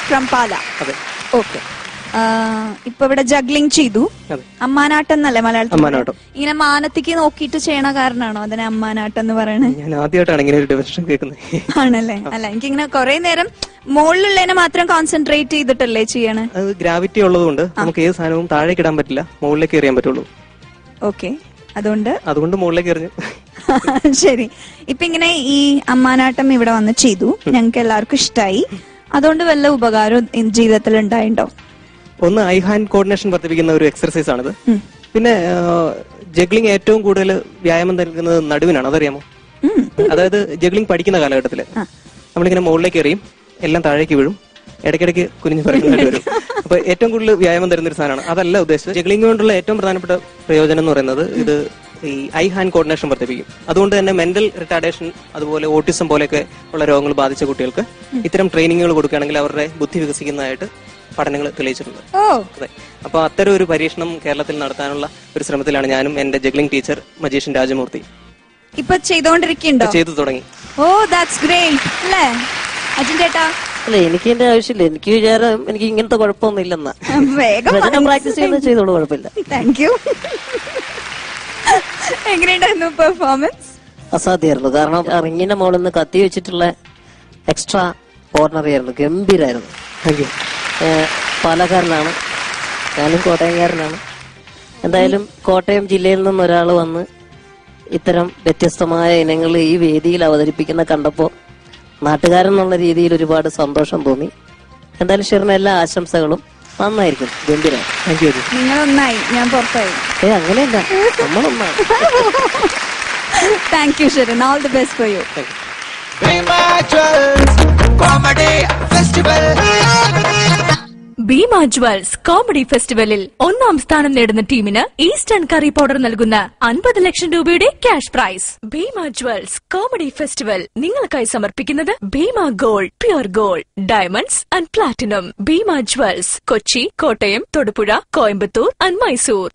From Pala. Okay. ഇപ്പൊ ഇവിടെ juggling ചെയ്തു. അമ്മാനാട്ടം എന്നല്ലേ മലയാളത്തിൽ? ഇങ്ങനെ മാനത്തേക്ക് നോക്കിയിട്ട് ചെയ്യണ കാരണമാണോ അതിനെ അമ്മാനാട്ടം എന്ന് പറയണത്? ഞാൻ ആദ്യമായിട്ടാണ് ഇങ്ങനെ ഒരു ഡെഫിനിഷൻ കേൾക്കുന്നത്. ആണല്ലേ? അല്ല, എനിക്കിങ്ങനെ കുറെ നേരം മുകളിലുള്ളതിനെ മാത്രം കോൺസെൻട്രേറ്റ് ചെയ്തിട്ടല്ലേ ചെയ്യണേ? അത് ഗ്രാവിറ്റി ഉള്ളതുകൊണ്ട് നമുക്ക് ഏത് സാധനവും താഴേക്ക് ഇടാൻ പറ്റില്ല, മുകളിലേക്ക് എറിയാൻ പറ്റുള്ളൂ. ഓക്കെ, അതുകൊണ്ട് മുകളിലേക്ക് എറിഞ്ഞു. ശരി. ഇപ്പൊ ഇങ്ങനെ ഈ അമ്മാനാട്ടം ഇവിടെ വന്ന് ചെയ്തു, ഞങ്ങൾക്ക് എല്ലാവർക്കും ഇഷ്ടമായി. അതുകൊണ്ട് വല്ല ഉപകാരം ജീവിതത്തിൽ ഉണ്ടായിണ്ടോ? ഒന്ന്, ഐ ഹാൻഡ് കോർഡിനേഷൻ വർദ്ധിപ്പിക്കുന്ന ഒരു എക്സർസൈസ് ആണിത്. പിന്നെ ജഗ്ലിംഗ് ഏറ്റവും കൂടുതൽ വ്യായാമം നൽകുന്നത് നടുവിനാണ്, അതറിയാമോ? അതായത് ജഗ്ലിംഗ് പഠിക്കുന്ന കാലഘട്ടത്തില് നമ്മളിങ്ങനെ മുകളിലേക്ക് എറിയും, എല്ലാം താഴേക്ക് വീഴും, ഇടയ്ക്കിടയ്ക്ക് കുനിഞ്ഞു പറയുന്നതായിട്ട് വരും. അപ്പൊ ഏറ്റവും കൂടുതൽ വ്യായാമം തരുന്ന ഒരു സാധനമാണ്, അതല്ല ഉദ്ദേശിച്ചത്. ജഗ്ലിംഗ് കൊണ്ടുള്ള ഏറ്റവും പ്രധാനപ്പെട്ട പ്രയോജനം എന്ന് പറയുന്നത് ഇത് ഈ ഐ ഹാൻഡ് കോർഡിനേഷൻ വർദ്ധിപ്പിക്കും. അതുകൊണ്ട് തന്നെ മെന്റൽ റിട്ടാർഡേഷൻ, അതുപോലെ ഓട്ടിസം പോലെയൊക്കെ ഉള്ള രോഗങ്ങൾ ബാധിച്ച കുട്ടികൾക്ക് ഇത്തരം ട്രെയിനിങ്ങുകൾ കൊടുക്കുകയാണെങ്കിൽ അവരുടെ ബുദ്ധി വികസിക്കുന്നതായിട്ട് പഠനങ്ങൾ തെളിയിച്ചിട്ടുണ്ട്. അതെ. അപ്പൊ അത്തരം ഒരു പരീക്ഷണം കേരളത്തിൽ നടത്താനുള്ള ഒരു ശ്രമത്തിലാണ് ഞാനും എന്റെ ജഗ്ലിംഗ് ടീച്ചർ മജീഷ്യൻ രാജമൂർത്തി. ഇപ്പൊ ചെയ്തോണ്ടിരിക്കുന്നുണ്ടോ? ചെയ്തു തുടങ്ങി. ഓ, ദാറ്റ്സ് ഗ്രേറ്റ് അല്ലേ അജിൻ ചേട്ടാ? അല്ല, എനിക്ക് എന്റെ ആവശ്യമില്ല. എനിക്ക് വിചാരം എനിക്ക് ഇങ്ങനത്തെ കുഴപ്പമൊന്നും ഇല്ലെന്നാ. പ്രാക്ടീസ് ചെയ്യുന്നത് ചെയ്തോളൂ, കുഴപ്പമില്ല. Thank you. എങ്ങനെയുണ്ടായിരുന്നു പെർഫോമൻസ്? അസാധ്യമായിരുന്നു. കാരണം റിങ്ങിന്റെ മുകളിൽ നിന്ന് കത്തി വെച്ചിട്ടുള്ള എക്സ്ട്രാ ഓർഡിനറി ആയിരുന്നു, ഗംഭീരായിരുന്നു. പാലക്കാരനാണ്, ഞാനും കോട്ടയംകാരനാണ്. എന്തായാലും കോട്ടയം ജില്ലയിൽ നിന്ന് ഒരാൾ വന്ന് ഇത്തരം വ്യത്യസ്തമായ ഇനങ്ങൾ ഈ വേദിയിൽ അവതരിപ്പിക്കുന്ന കണ്ടപ്പോൾ നാട്ടുകാരെന്നുള്ള രീതിയിൽ ഒരുപാട് സന്തോഷം തോന്നി. എന്തായാലും ഷിറിന് എല്ലാ ആശംസകളും. നന്നായിരിക്കും, ഗംഭീരം. നിങ്ങളൊന്നായി, ഞാൻ പുറത്തായി. അങ്ങനെയല്ല, നമ്മളൊന്നാണ്. Thank you Shirin, all the best for you. Bhima jewels comedy ഫെസ്റ്റിവലിൽ ഒന്നാം സ്ഥാനം നേടുന്ന ടീമിന് ഈസ്റ്റേൺ കറി പൗഡർ നൽകുന്ന 50 ലക്ഷം രൂപയുടെ cash prize. Bhima jewels comedy festival നിങ്ങൾക്കായി സമർപ്പിക്കുന്നത് Bhima gold, pure gold, diamonds and platinum. Bhima jewels, Kochi, Kottayam, Thodupuzha, Coimbatore and Mysore.